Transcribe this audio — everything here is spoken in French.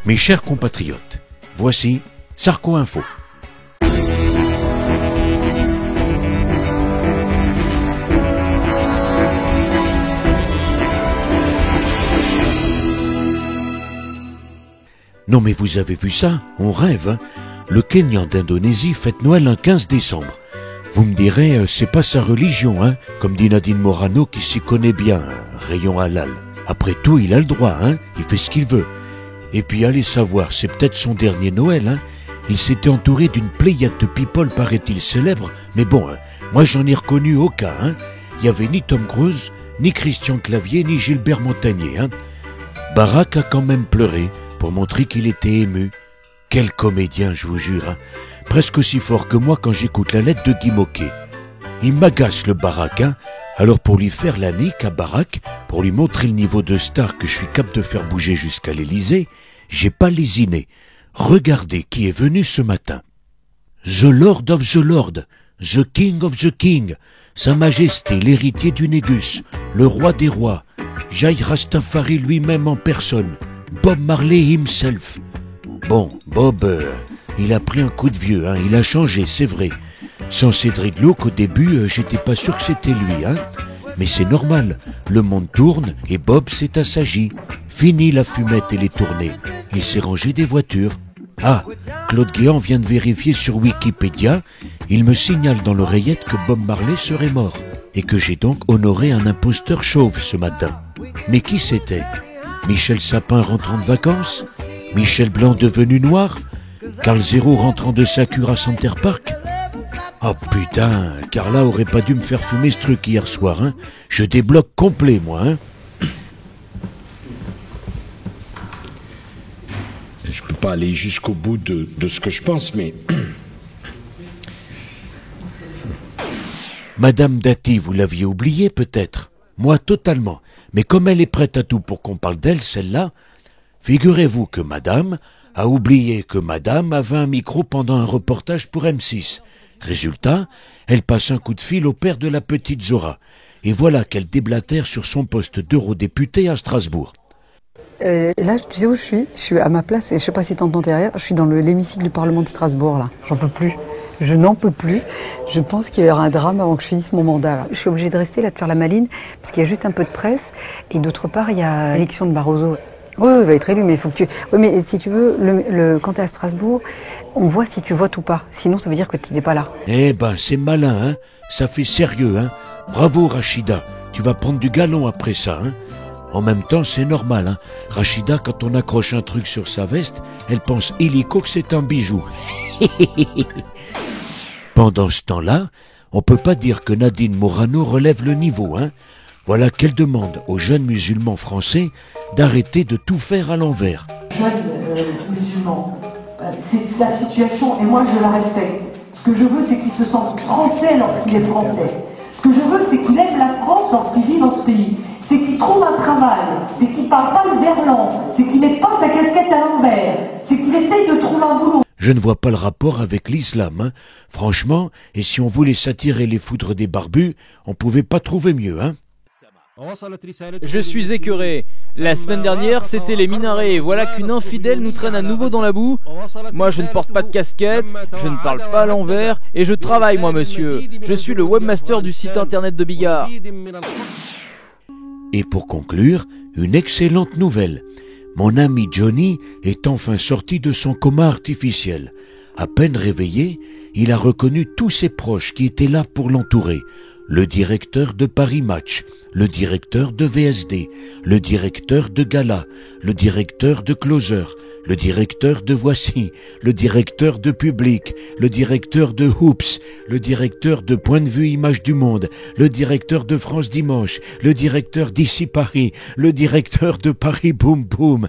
Mes chers compatriotes, voici Sarko Info. Non mais vous avez vu ça? On rêve, hein? Le Kenyan d'Indonésie fête Noël un 15 décembre. Vous me direz, c'est pas sa religion, hein? Comme dit Nadine Morano qui s'y connaît bien, rayon halal. Après tout, il a le droit, hein? Il fait ce qu'il veut. Et puis allez savoir, c'est peut-être son dernier Noël, hein? Il s'était entouré d'une pléiade de people, paraît-il célèbre, mais bon, hein, moi j'en ai reconnu aucun, hein? Il y avait ni Tom Cruise, ni Christian Clavier, ni Gilbert Montagnier, hein? Barack a quand même pleuré pour montrer qu'il était ému. Quel comédien, je vous jure, hein? Presque aussi fort que moi quand j'écoute la lettre de Guy Moquet. Il m'agace le Barack, hein? Alors pour lui faire la nique à Barack, pour lui montrer le niveau de star que je suis capable de faire bouger jusqu'à l'Élysée, j'ai pas lésiné. Regardez qui est venu ce matin. The Lord of the Lord, the King of the King, Sa Majesté l'héritier du Négus, le roi des rois, Jai Rastafari lui-même en personne, Bob Marley himself. Bon, Bob, il a pris un coup de vieux, hein, il a changé, c'est vrai. Sans Cédric Look, au début, j'étais pas sûr que c'était lui, hein. Mais c'est normal, le monde tourne et Bob s'est assagi. Fini la fumette et les tournées. Il s'est rangé des voitures. Ah, Claude Guéant vient de vérifier sur Wikipédia. Il me signale dans l'oreillette que Bob Marley serait mort. Et que j'ai donc honoré un imposteur chauve ce matin. Mais qui c'était? Michel Sapin rentrant de vacances? Michel Blanc devenu noir? Carl Zero rentrant de sa cure à Center Park? Oh putain, Carla aurait pas dû me faire fumer ce truc hier soir, hein. Je débloque complet, moi, hein. Je peux pas aller jusqu'au bout de ce que je pense, mais... Madame Dati, vous l'aviez oubliée peut-être? Moi, totalement. Mais comme elle est prête à tout pour qu'on parle d'elle, celle-là, figurez-vous que madame a oublié que madame avait un micro pendant un reportage pour M6. Résultat, elle passe un coup de fil au père de la petite Zora. Et voilà qu'elle déblatère sur son poste d'eurodéputé à Strasbourg. Là, tu sais où je suis? Je suis à ma place, et je sais pas si tu entends derrière, je suis dans l'hémicycle du Parlement de Strasbourg, là. J'en peux plus. Je n'en peux plus. Je pense qu'il y aura un drame avant que je finisse mon mandat, là. Je suis obligée de rester là, de faire la maline, parce qu'il y a juste un peu de presse, et d'autre part, il y a l'élection de Barroso. Oui, il va être élu, mais il faut que tu... Oui, mais si tu veux, quand tu es à Strasbourg, on voit si tu votes ou pas. Sinon, ça veut dire que tu n'es pas là. Eh ben, c'est malin, hein. Ça fait sérieux, hein. Bravo, Rachida. Tu vas prendre du galon après ça, hein. En même temps, c'est normal, hein. Rachida, quand on accroche un truc sur sa veste, elle pense illico que c'est un bijou. Pendant ce temps-là, on peut pas dire que Nadine Morano relève le niveau, hein. Voilà qu'elle demande aux jeunes musulmans français d'arrêter de tout faire à l'envers. Jeunes musulmans, c'est la situation et moi je la respecte. Ce que je veux, c'est qu'il se sente français lorsqu'il est français. Ce que je veux, c'est qu'il aime la France lorsqu'il vit dans ce pays. C'est qu'il trouve un travail, c'est qu'il ne parle pas le verlan, c'est qu'il ne met pas sa casquette à l'envers, c'est qu'il essaye de trouver un boulot. Je ne vois pas le rapport avec l'islam, hein. Franchement, et si on voulait s'attirer les foudres des barbus, on pouvait pas trouver mieux, hein. Je suis écœuré. La semaine dernière, c'était les minarets. Voilà qu'une infidèle nous traîne à nouveau dans la boue. Moi, je ne porte pas de casquette, je ne parle pas à l'envers, et je travaille, moi, monsieur. Je suis le webmaster du site internet de Bigard. Et pour conclure, une excellente nouvelle. Mon ami Johnny est enfin sorti de son coma artificiel. À peine réveillé, il a reconnu tous ses proches qui étaient là pour l'entourer. Le directeur de Paris Match, le directeur de VSD, le directeur de Gala, le directeur de Closer, le directeur de Voici, le directeur de Public, le directeur de Hoops, le directeur de Point de Vue Image du Monde, le directeur de France Dimanche, le directeur d'Ici Paris, le directeur de Paris Boom Boom.